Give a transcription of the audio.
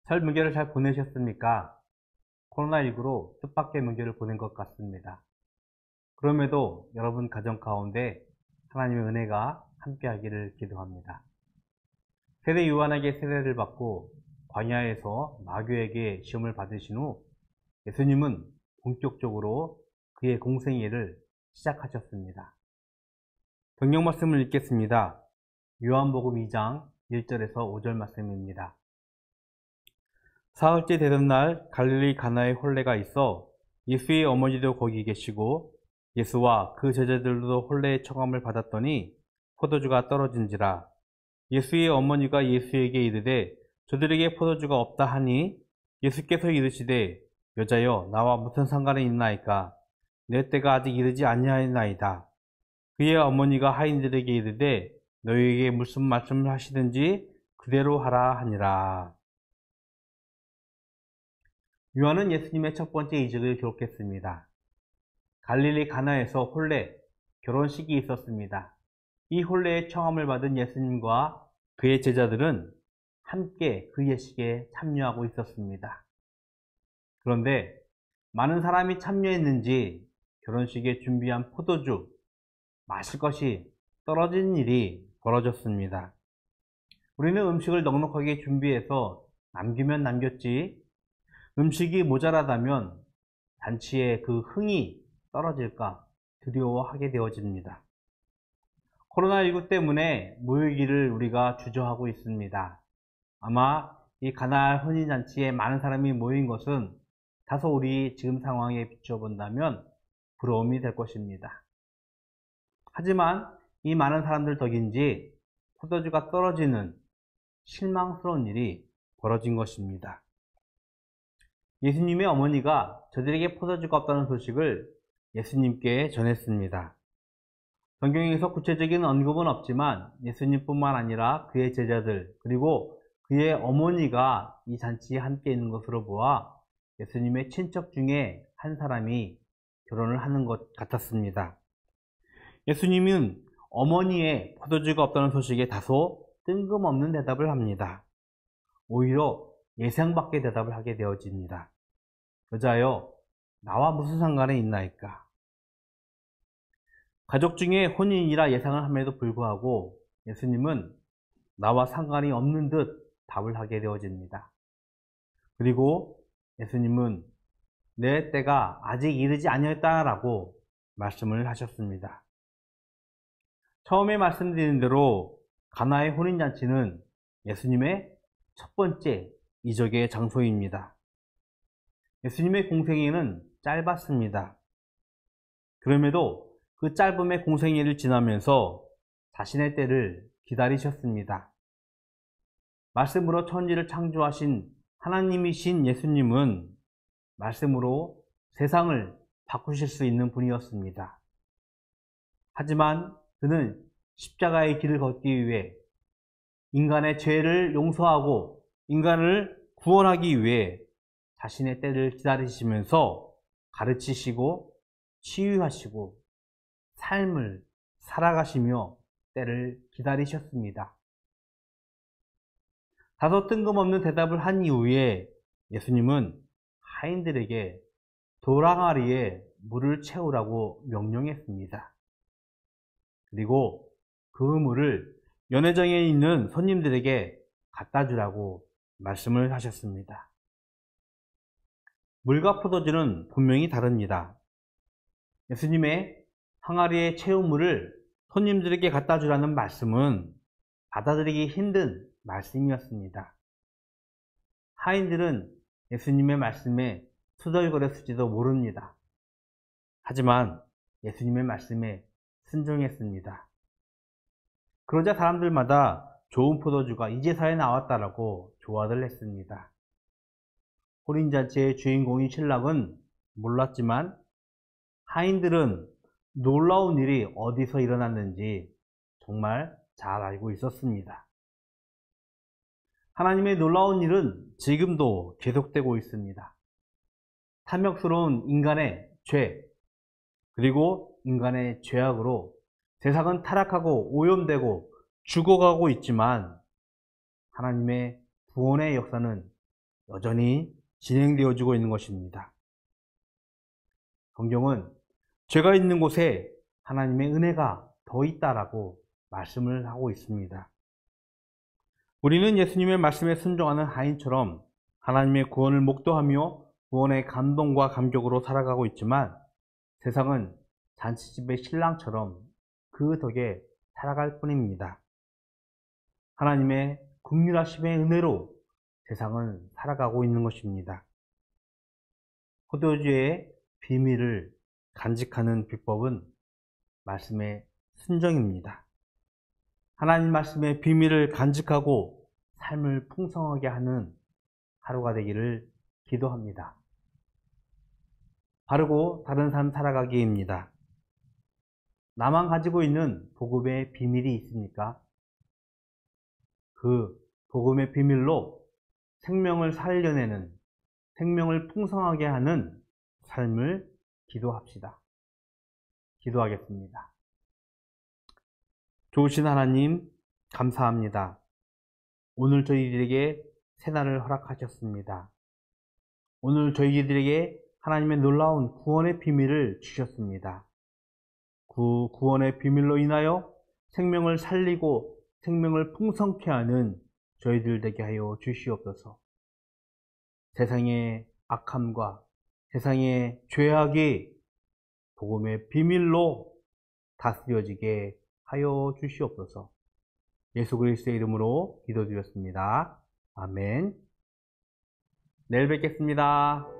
설 명절을 잘 보내셨습니까? 코로나19로 뜻밖의 명절을 보낸 것 같습니다. 그럼에도 여러분 가정 가운데 하나님의 은혜가 함께하기를 기도합니다. 세례 요한에게 세례를 받고 광야에서 마귀에게 시험을 받으신 후 예수님은 본격적으로 그의 공생애를 시작하셨습니다. 성경 말씀을 읽겠습니다. 요한복음 2장 1절에서 5절 말씀입니다. 사흘째 되던 날 갈릴리 가나에 혼례가 있어 예수의 어머니도 거기 계시고 예수와 그 제자들도 혼례의 청함을 받았더니 포도주가 떨어진지라. 예수의 어머니가 예수에게 이르되 저들에게 포도주가 없다 하니 예수께서 이르시되 여자여 나와 무슨 상관이 있나이까 내 때가 아직 이르지 아니하였나이다. 그의 어머니가 하인들에게 이르되 너희에게 무슨 말씀을 하시든지 그대로 하라 하니라. 요한은 예수님의 첫 번째 이적을 기록했습니다. 갈릴리 가나에서 혼례, 결혼식이 있었습니다. 이 혼례의 청함을 받은 예수님과 그의 제자들은 함께 그 예식에 참여하고 있었습니다. 그런데 많은 사람이 참여했는지 결혼식에 준비한 포도주, 마실 것이 떨어진 일이 벌어졌습니다. 우리는 음식을 넉넉하게 준비해서 남기면 남겼지 음식이 모자라다면 잔치의 그 흥이 떨어질까 두려워하게 되어집니다. 코로나19 때문에 모이기를 우리가 주저하고 있습니다. 아마 이 가나안 혼인잔치에 많은 사람이 모인 것은 다소 우리 지금 상황에 비춰본다면 부러움이 될 것입니다. 하지만 이 많은 사람들 덕인지 포도주가 떨어지는 실망스러운 일이 벌어진 것입니다. 예수님의 어머니가 저들에게 포도주가 없다는 소식을 예수님께 전했습니다. 성경에서 구체적인 언급은 없지만 예수님뿐만 아니라 그의 제자들 그리고 그의 어머니가 이 잔치에 함께 있는 것으로 보아 예수님의 친척 중에 한 사람이 결혼을 하는 것 같았습니다. 예수님은 어머니의 포도주가 없다는 소식에 다소 뜬금없는 대답을 합니다. 오히려 예상 밖의 대답을 하게 되어집니다. 여자여, 나와 무슨 상관이 있나이까? 가족 중에 혼인이라 예상을 함에도 불구하고 예수님은 나와 상관이 없는 듯 답을 하게 되어집니다. 그리고 예수님은 내 때가 아직 이르지 아니었다라고 말씀을 하셨습니다. 처음에 말씀드린 대로 가나의 혼인잔치는 예수님의 첫 번째 이적의 장소입니다. 예수님의 공생애는 짧았습니다. 그럼에도 그 짧음의 공생애를 지나면서 자신의 때를 기다리셨습니다. 말씀으로 천지를 창조하신 하나님이신 예수님은 말씀으로 세상을 바꾸실 수 있는 분이었습니다. 하지만 그는 십자가의 길을 걷기 위해 인간의 죄를 용서하고 인간을 구원하기 위해 자신의 때를 기다리시면서 가르치시고 치유하시고 삶을 살아가시며 때를 기다리셨습니다. 다소 뜬금없는 대답을 한 이후에 예수님은 하인들에게 도랑아리에 물을 채우라고 명령했습니다. 그리고 그 물을 연회장에 있는 손님들에게 갖다 주라고 말씀을 하셨습니다. 물과 포도주는 분명히 다릅니다. 예수님의 항아리에 채운 물을 손님들에게 갖다 주라는 말씀은 받아들이기 힘든 말씀이었습니다. 하인들은 예수님의 말씀에 투덜거렸을지도 모릅니다. 하지만 예수님의 말씀에 순종했습니다. 그러자 사람들마다 좋은 포도주가 이제서야 나왔다라고 좋아들 했습니다. 혼인잔치의 주인공인 신랑은 몰랐지만 하인들은 놀라운 일이 어디서 일어났는지 정말 잘 알고 있었습니다. 하나님의 놀라운 일은 지금도 계속되고 있습니다. 탐욕스러운 인간의 죄, 그리고 인간의 죄악으로 세상은 타락하고 오염되고 죽어가고 있지만 하나님의 구원의 역사는 여전히 진행되어지고 있는 것입니다. 성경은 죄가 있는 곳에 하나님의 은혜가 더 있다라고 말씀을 하고 있습니다. 우리는 예수님의 말씀에 순종하는 하인처럼 하나님의 구원을 목도하며 구원의 감동과 감격으로 살아가고 있지만 세상은 잔치집의 신랑처럼 그 덕에 살아갈 뿐입니다. 하나님의 긍휼하심의 은혜로 세상은 살아가고 있는 것입니다. 포도주의 비밀을 간직하는 비법은 말씀의 순종입니다. 하나님 말씀의 비밀을 간직하고 삶을 풍성하게 하는 하루가 되기를 기도합니다. 바르고 다른 삶 살아가기입니다. 나만 가지고 있는 복음의 비밀이 있습니까? 그 복음의 비밀로 생명을 살려내는, 생명을 풍성하게 하는 삶을 기도합시다. 기도하겠습니다. 좋으신 하나님, 감사합니다. 오늘 저희들에게 새날을 허락하셨습니다. 오늘 저희들에게 하나님의 놀라운 구원의 비밀을 주셨습니다. 그 구원의 비밀로 인하여 생명을 살리고 생명을 풍성케 하는 저희들 되게 하여 주시옵소서. 세상의 악함과 세상의 죄악이 복음의 비밀로 다스려지게 하여 주시옵소서. 예수 그리스도의 이름으로 기도드렸습니다. 아멘. 내일 뵙겠습니다.